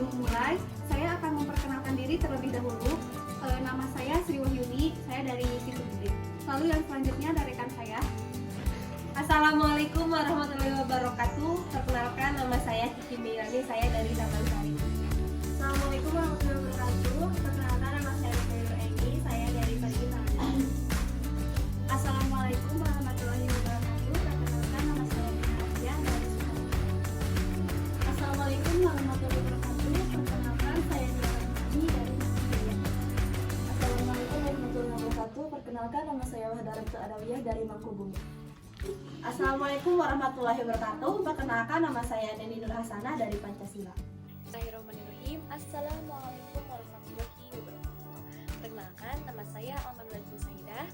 Sebelum memulai, saya akan memperkenalkan diri terlebih dahulu. Nama saya Sri Wahyuni, saya dari Situ Gede. Lalu yang selanjutnya dari rekan saya. Assalamualaikum warahmatullahi wabarakatuh. Perkenalkan, nama saya Kiki Milani, saya dari Taman Sari. Assalamualaikum warahmatullahi wabarakatuh. Perkenalkan, nama saya Nurul Eni, saya dari Pergi Taman Sari. Assalamualaikum warahmatullahi wabarakatuh. Perkenalkan, nama saya Nadia dari Sukabumi. Assalamualaikum warahmatullahi wabarakatuh. Perkenalkan, saya Diani dari Mangkubumi. Assalamualaikum warahmatullahi wabarakatuh. Perkenalkan, nama saya Wahdarat Adawiyah dari Mangkubumi. Assalamualaikum warahmatullahi wabarakatuh. Perkenalkan, nama saya Neni Nur Hasanah dari Pancasila. Bismillahirrahmanirrahim. Assalamualaikum warahmatullahi wabarakatuh. Perkenalkan, nama saya Almanullah Saidah.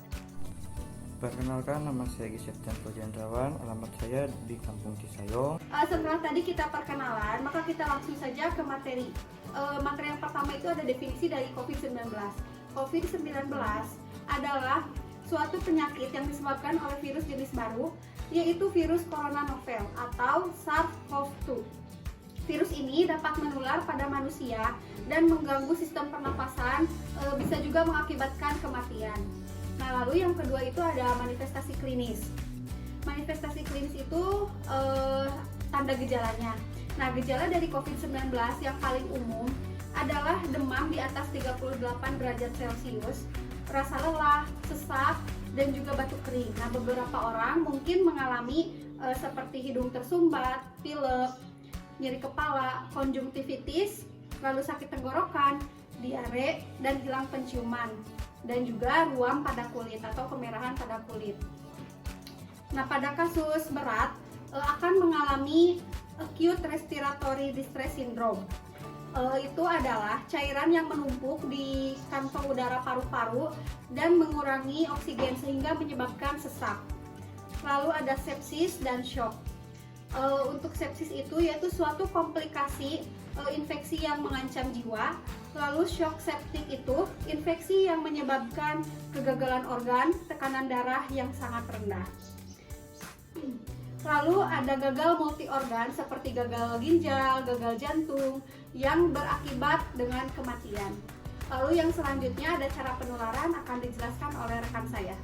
Perkenalkan, nama saya Giseptian Pujendrawan, alamat saya di Kampung Cisayong. Setelah tadi kita perkenalan, maka kita langsung saja ke materi. Materi yang pertama itu ada definisi dari COVID-19. COVID-19 adalah suatu penyakit yang disebabkan oleh virus jenis baru, yaitu virus corona novel atau SARS-CoV-2. Virus ini dapat menular pada manusia dan mengganggu sistem pernapasan, bisa juga mengakibatkan kematian. Nah, lalu yang kedua itu ada manifestasi klinis. Manifestasi klinis itu tanda gejalanya. Nah, gejala dari COVID-19 yang paling umum adalah demam di atas 38 derajat Celcius, rasa lelah, sesak, dan juga batuk kering. Nah, beberapa orang mungkin mengalami seperti hidung tersumbat, pilek, nyeri kepala, konjungtivitis, lalu sakit tenggorokan, diare, dan hilang penciuman, dan juga ruam pada kulit atau kemerahan pada kulit. Nah, pada kasus berat akan mengalami acute respiratory distress syndrome. Itu adalah cairan yang menumpuk di kantong udara paru-paru dan mengurangi oksigen sehingga menyebabkan sesak. Lalu ada sepsis dan shock. Untuk sepsis itu yaitu suatu komplikasi infeksi yang mengancam jiwa. Lalu shock septik itu infeksi yang menyebabkan kegagalan organ, tekanan darah yang sangat rendah. Lalu ada gagal multi organ seperti gagal ginjal, gagal jantung yang berakibat dengan kematian. Lalu yang selanjutnya ada cara penularan akan dijelaskan oleh rekan saya.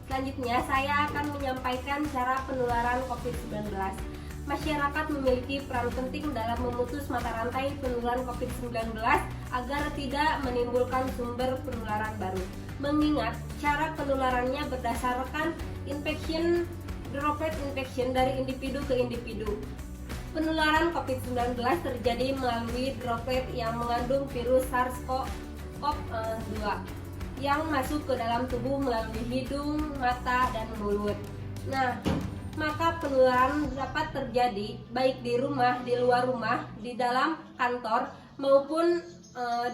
Selanjutnya, saya akan menyampaikan cara penularan COVID-19. Masyarakat memiliki peran penting dalam memutus mata rantai penularan COVID-19 agar tidak menimbulkan sumber penularan baru. Mengingat cara penularannya berdasarkan droplet infection dari individu ke individu. Penularan COVID-19 terjadi melalui droplet yang mengandung virus SARS-CoV-2 yang masuk ke dalam tubuh melalui hidung, mata, dan mulut. Nah, maka penularan dapat terjadi baik di rumah, di luar rumah, di dalam kantor, maupun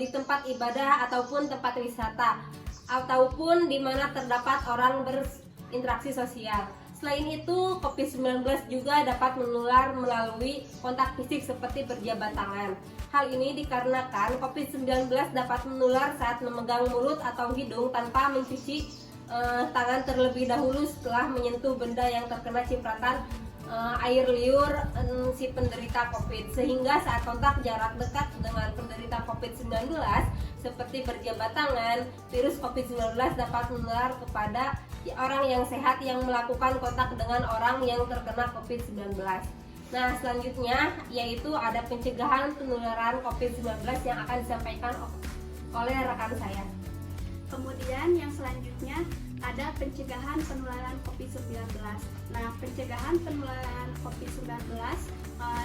di tempat ibadah ataupun tempat wisata, ataupun di mana terdapat orang berinteraksi sosial. Selain itu, COVID-19 juga dapat menular melalui kontak fisik seperti berjabat tangan. Hal ini dikarenakan COVID-19 dapat menular saat memegang mulut atau hidung tanpa mencuci tangan terlebih dahulu setelah menyentuh benda yang terkena cipratan air liur si penderita COVID, sehingga saat kontak jarak dekat dengan penderita COVID-19 seperti berjabat tangan, virus COVID-19 dapat menular kepada orang yang sehat yang melakukan kontak dengan orang yang terkena COVID-19. Nah, selanjutnya yaitu ada pencegahan penularan COVID-19 yang akan disampaikan oleh rekan saya. Kemudian yang selanjutnya ada pencegahan penularan COVID-19. Nah, pencegahan penularan COVID-19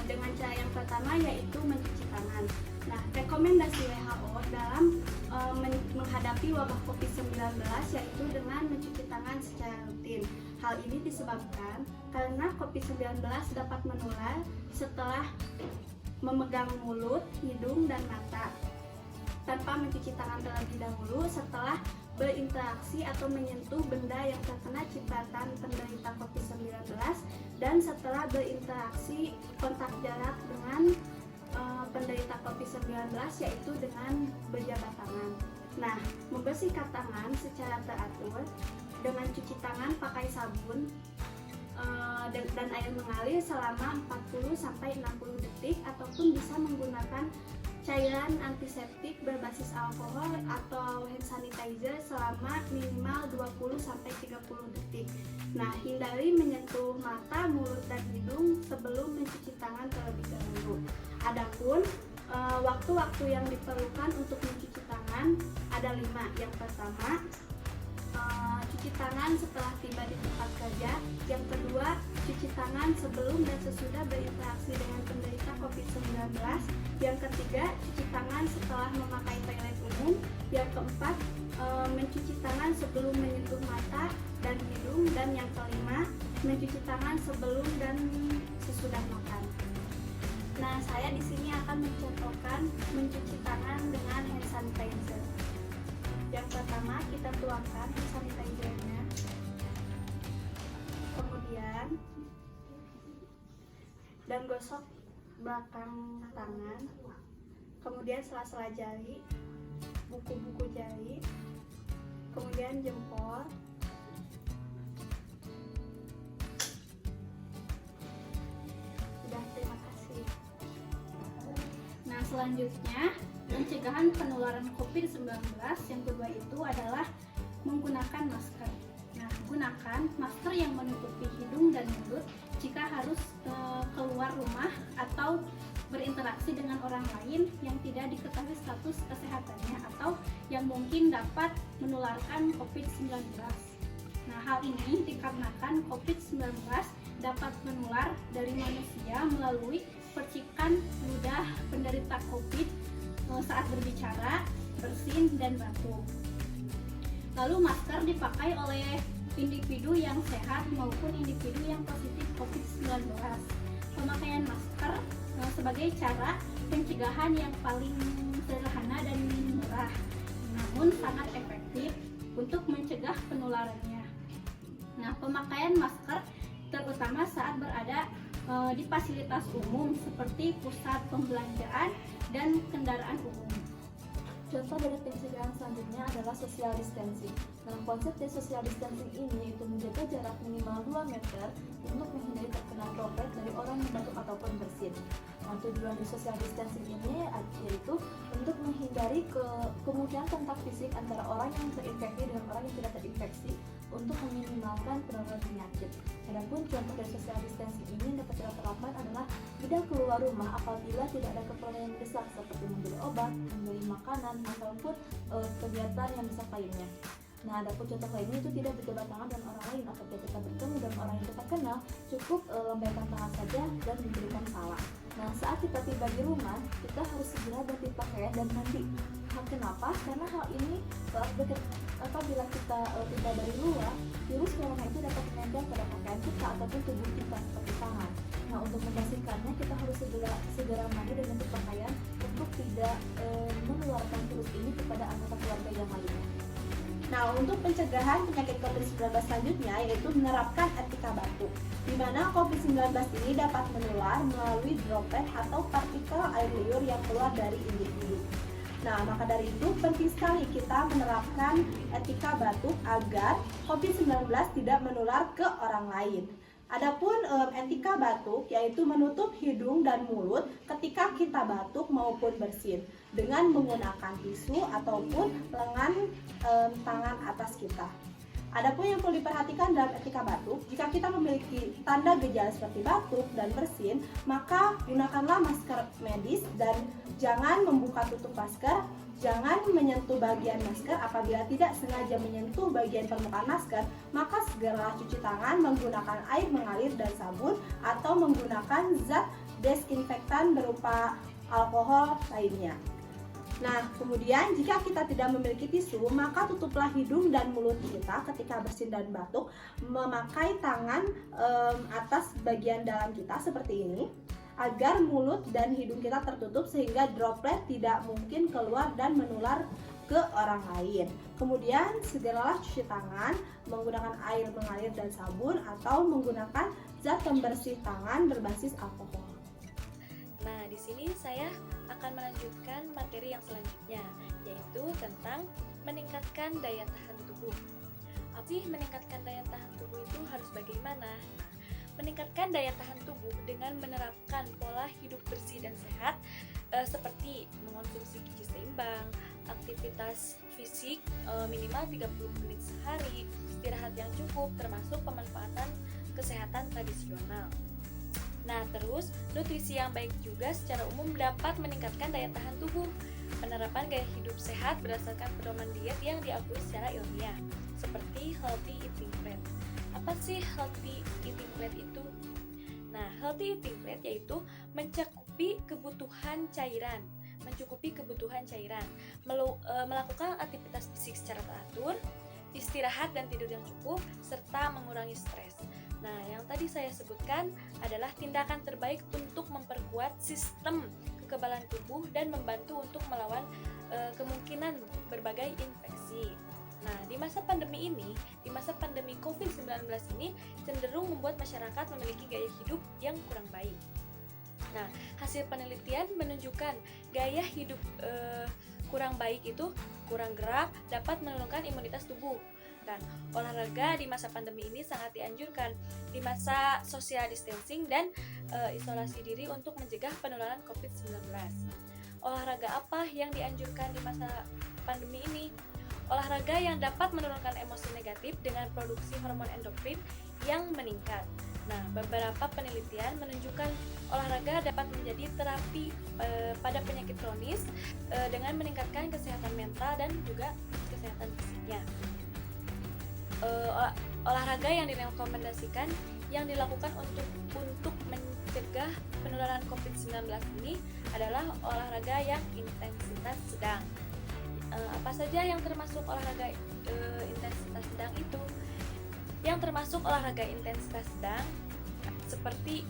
dengan cara yang pertama yaitu mencuci tangan. Nah, rekomendasi WHO dalam menghadapi wabah COVID-19 yaitu dengan mencuci tangan secara rutin. Hal ini disebabkan karena COVID-19 dapat menular setelah memegang mulut, hidung, dan mata tanpa mencuci tangan terlebih dahulu setelah berinteraksi atau menyentuh benda yang terkena cipratan penderita COVID-19 dan setelah berinteraksi kontak jarak dengan penderita COVID-19 yaitu dengan berjabat tangan. Nah, membersihkan tangan secara teratur dengan cuci tangan pakai sabun dan air mengalir selama 40-60 detik. antiseptik ataupun bisa menggunakan cairan antiseptik berbasis alkohol atau hand sanitizer selama minimal 20-30 detik. Nah, hindari menyentuh mata, mulut, dan hidung sebelum mencuci tangan terlebih dahulu. Adapun waktu-waktu yang diperlukan untuk mencuci tangan ada 5. Yang pertama, cuci tangan setelah tiba di tempat kerja. Yang kedua, cuci tangan sebelum dan sesudah berinteraksi dengan penderita COVID-19. Yang ketiga, cuci tangan setelah memakai toilet umum. Yang keempat, mencuci tangan sebelum menyentuh mata dan hidung. Dan yang kelima, mencuci tangan sebelum dan sesudah makan. Nah, saya di sini akan mencontohkan mencuci tangan dengan hand sanitizer. Yang pertama, kita tuangkan hand sanitizer-nya. Kemudian dan gosok belakang tangan. Kemudian sela-sela jari, buku-buku jari. Kemudian jempol. Sudah, terima kasih. Nah, selanjutnya pencegahan penularan COVID-19 yang kedua itu adalah menggunakan masker. Nah, gunakan masker yang menutupi hidung dan mulut jika harus keluar rumah atau berinteraksi dengan orang lain yang tidak diketahui status kesehatannya atau yang mungkin dapat menularkan COVID-19. Nah, hal ini dikarenakan COVID-19 dapat menular dari manusia melalui percikan ludah penderita COVID saat berbicara, bersin, dan batuk. Lalu masker dipakai oleh individu yang sehat maupun individu yang positif COVID-19. Pemakaian masker sebagai cara pencegahan yang paling sederhana dan murah, namun sangat efektif untuk mencegah penularannya. Nah, pemakaian masker terutama saat berada di fasilitas umum seperti pusat pembelanjaan dan kendaraan umum. Contoh dari pencegahan selanjutnya adalah social distancing. Dalam konsep dari social distancing ini yaitu menjaga jarak minimal 2 meter untuk menghindari terkena droplet dari orang yang batuk ataupun bersin. Nah, tujuan dari social distancing ini yaitu untuk menghindari kemungkinan kontak fisik antara orang yang terinfeksi dengan orang yang tidak terinfeksi untuk meminimalkan penularan penyakit. Adapun contoh dari social distancing ini yang dapat diterapkan adalah tidak keluar rumah apabila tidak ada keperluan yang mendesak seperti membeli obat, membeli makanan, ataupun kegiatan yang mendesak lainnya. Nah, adapun contoh lainnya itu tidak berjabat tangan dengan orang lain apabila kita bertemu dengan orang yang kita kenal, cukup lambaikan tangan saja dan memberikan salam. Nah, saat kita tiba di rumah, kita harus segera ganti pakaian dan mandi. Kenapa? Karena hal ini apabila kita tiba dari luar, virus corona itu dapat menempel pada pakaian kita ataupun tubuh kita seperti tangan. Nah, untuk memastikannya kita harus segera mandi dan ganti pakaian untuk tidak menularkan virus ini kepada anggota keluarga yang lainnya. Nah, untuk pencegahan penyakit COVID-19 selanjutnya yaitu menerapkan etika batuk, di mana COVID-19 ini dapat menular melalui droplet atau partikel air liur yang keluar dari individu. Nah, maka dari itu penting sekali kita menerapkan etika batuk agar COVID-19 tidak menular ke orang lain. Adapun etika batuk yaitu menutup hidung dan mulut ketika kita batuk maupun bersin dengan menggunakan tisu ataupun lengan tangan atas kita. Adapun yang perlu diperhatikan dalam etika batuk, jika kita memiliki tanda gejala seperti batuk dan bersin, maka gunakanlah masker medis dan jangan membuka tutup masker, jangan menyentuh bagian masker. Apabila tidak sengaja menyentuh bagian permukaan masker, maka segeralah cuci tangan menggunakan air mengalir dan sabun atau menggunakan zat desinfektan berupa alkohol lainnya. Nah, kemudian jika kita tidak memiliki tisu, maka tutuplah hidung dan mulut kita ketika bersin dan batuk, memakai tangan atas bagian dalam kita seperti ini, agar mulut dan hidung kita tertutup sehingga droplet tidak mungkin keluar dan menular ke orang lain. Kemudian segeralah cuci tangan menggunakan air mengalir dan sabun atau menggunakan zat pembersih tangan berbasis alkohol. Nah, di sini saya akan melanjutkan materi yang selanjutnya, yaitu tentang meningkatkan daya tahan tubuh. Apa sih meningkatkan daya tahan tubuh itu harus bagaimana? meningkatkan daya tahan tubuh dengan menerapkan pola hidup bersih dan sehat seperti mengonsumsi gizi seimbang, aktivitas fisik minimal 30 menit sehari, istirahat yang cukup, termasuk pemanfaatan kesehatan tradisional. Nah, terus nutrisi yang baik juga secara umum dapat meningkatkan daya tahan tubuh. Penerapan gaya hidup sehat berdasarkan pedoman diet yang diakui secara ilmiah, seperti healthy eating plan. Apa sih healthy eating plan itu? Nah, healthy eating plan yaitu mencukupi kebutuhan cairan, melakukan aktivitas fisik secara teratur, istirahat dan tidur yang cukup, serta mengurangi stres. Nah, yang tadi saya sebutkan adalah tindakan terbaik untuk memperkuat sistem kekebalan tubuh dan membantu untuk melawan kemungkinan berbagai infeksi. Nah, di masa pandemi COVID-19 ini cenderung membuat masyarakat memiliki gaya hidup yang kurang baik. Nah, hasil penelitian menunjukkan gaya hidup kurang baik itu kurang gerak dapat menurunkan imunitas tubuh. Dan olahraga di masa pandemi ini sangat dianjurkan di masa social distancing dan isolasi diri untuk mencegah penularan COVID-19. Olahraga apa yang dianjurkan di masa pandemi ini? Olahraga yang dapat menurunkan emosi negatif dengan produksi hormon endorfin yang meningkat. Nah, beberapa penelitian menunjukkan olahraga dapat menjadi terapi pada penyakit kronis dengan meningkatkan kesehatan mental dan juga kesehatan fisiknya. Olahraga yang direkomendasikan yang dilakukan untuk mencegah penularan COVID-19 ini adalah olahraga yang intensitas sedang. Apa saja yang termasuk olahraga intensitas sedang itu? Yang termasuk olahraga intensitas sedang seperti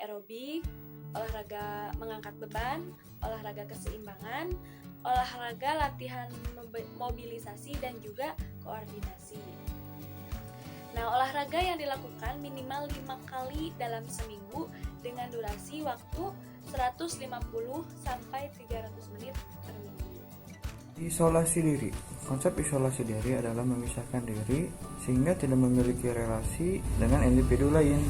aerobik, olahraga mengangkat beban, olahraga keseimbangan, olahraga latihan mobilisasi dan juga koordinasi. Nah, olahraga yang dilakukan minimal 5 kali dalam seminggu dengan durasi waktu 150 sampai 300 menit per minggu. Isolasi diri. Konsep isolasi diri adalah memisahkan diri sehingga tidak memiliki relasi dengan individu lain.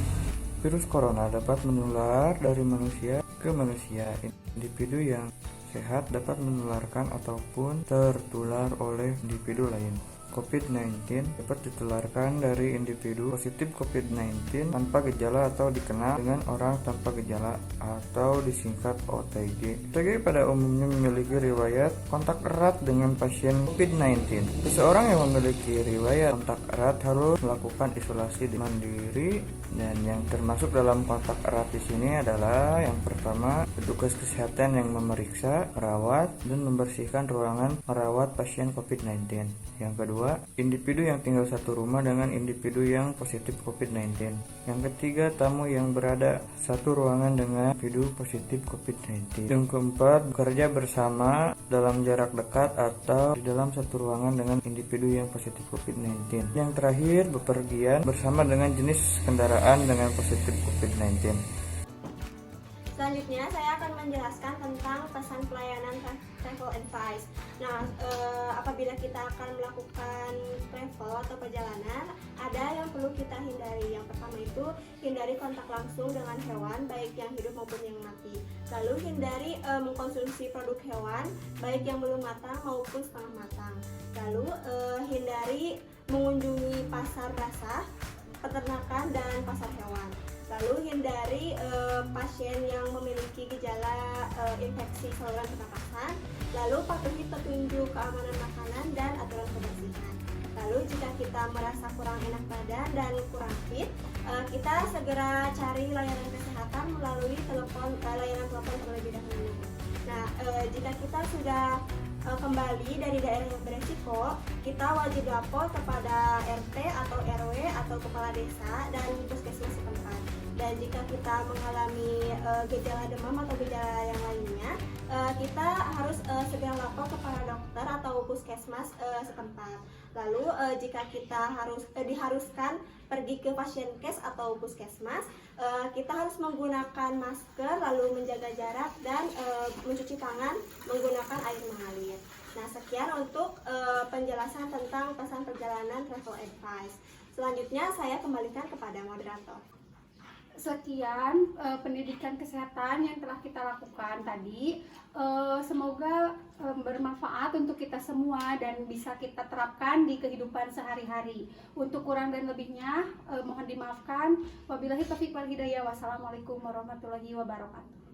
Virus corona dapat menular dari manusia ke manusia. Individu yang sehat dapat menularkan ataupun tertular oleh individu lain. COVID-19 dapat ditularkan dari individu positif COVID-19 tanpa gejala atau dikenal dengan orang tanpa gejala atau disingkat OTG. OTG pada umumnya memiliki riwayat kontak erat dengan pasien COVID-19. Seseorang yang memiliki riwayat kontak erat harus melakukan isolasi mandiri, dan yang termasuk dalam kontak erat di sini adalah yang pertama, petugas kesehatan yang memeriksa, merawat, dan membersihkan ruangan merawat pasien COVID-19. Yang kedua, individu yang tinggal satu rumah dengan individu yang positif COVID-19. Yang ketiga, tamu yang berada satu ruangan dengan individu positif COVID-19. Yang keempat, bekerja bersama dalam jarak dekat atau di dalam satu ruangan dengan individu yang positif COVID-19. Yang terakhir, bepergian bersama dengan jenis kendaraan dengan positif COVID-19. Selanjutnya saya akan menjelaskan tentang pesan pelayanan travel advice. Nah, apabila kita akan melakukan travel atau perjalanan, ada yang perlu kita hindari. Yang pertama itu hindari kontak langsung dengan hewan, baik yang hidup maupun yang mati. Lalu hindari mengkonsumsi produk hewan, baik yang belum matang maupun setengah matang. Lalu hindari mengunjungi pasar basah, peternakan, dan pasar hewan. Lalu hindari pasien yang memiliki gejala infeksi saluran pernapasan. Lalu patuhi petunjuk keamanan makanan dan aturan kebersihan. Lalu jika kita merasa kurang enak badan dan kurang fit, kita segera cari layanan kesehatan melalui layanan telepon terlebih dahulu. Nah, jika kita sudah kembali dari daerah yang beresiko, kita wajib lapor kepada RT atau RW atau kepala desa dan puskesmas setempat. Dan jika kita mengalami gejala demam atau gejala yang lainnya, kita harus segera lapor kepada dokter atau puskesmas setempat. Lalu jika kita diharuskan pergi ke pasienkes atau puskesmas, kita harus menggunakan masker, lalu menjaga jarak dan mencuci tangan menggunakan air mengalir. Nah, sekian untuk penjelasan tentang pesan perjalanan travel advice. Selanjutnya saya kembalikan kepada moderator. Sekian pendidikan kesehatan yang telah kita lakukan tadi. Semoga bermanfaat untuk kita semua dan bisa kita terapkan di kehidupan sehari-hari. Untuk kurang dan lebihnya mohon dimaafkan. Wabillahi taufiq wal hidayah. Wassalamualaikum warahmatullahi wabarakatuh.